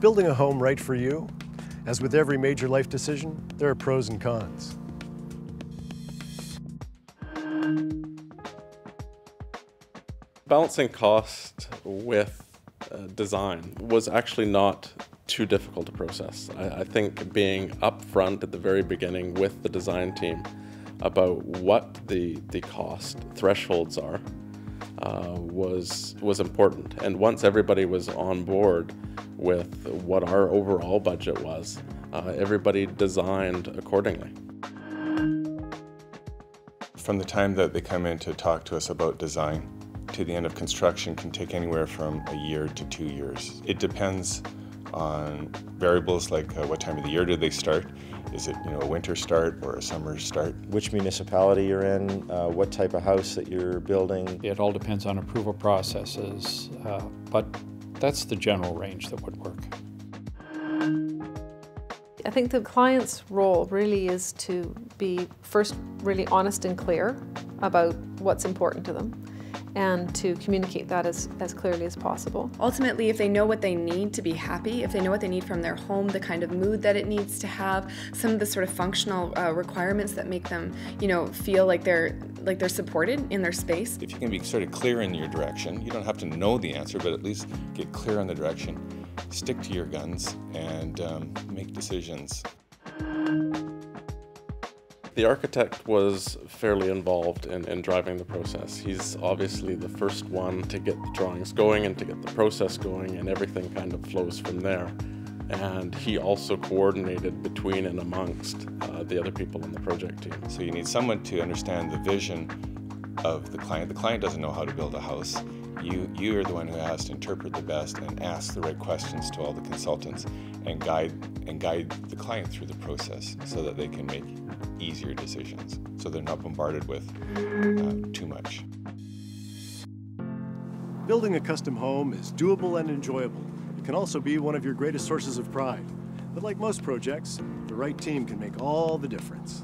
building a home right for you? As with every major life decision, there are pros and cons. Balancing cost with design was actually not too difficult to process. I think being upfront at the very beginning with the design team about what the cost thresholds are was important. And once everybody was on board with what our overall budget was, everybody designed accordingly. From the time that they come in to talk to us about design to the end of construction can take anywhere from a year to 2 years. It depends on variables like what time of the year do they start. Is it a winter start or a summer start? Which municipality you're in, what type of house that you're building. It all depends on approval processes, but that's the general range that would work. I think the client's role really is to be first really honest and clear about what's important to them, and to communicate that as clearly as possible. Ultimately, if they know what they need to be happy, if they know what they need from their home, the kind of mood that it needs to have, some of the sort of functional requirements that make them, feel like they're supported in their space. If you can be sort of clear in your direction, you don't have to know the answer, but at least get clear on the direction, stick to your guns, and make decisions. The architect was fairly involved in driving the process. He's obviously the first one to get the drawings going and to get the process going, and everything kind of flows from there. And he also coordinated between and amongst the other people on the project team. So you need someone to understand the vision of the client. The client doesn't know how to build a house. You are the one who has to interpret the best and ask the right questions to all the consultants and guide the client through the process so that they can make easier decisions, so they're not bombarded with too much. Building a custom home is doable and enjoyable. It can also be one of your greatest sources of pride. But like most projects, the right team can make all the difference.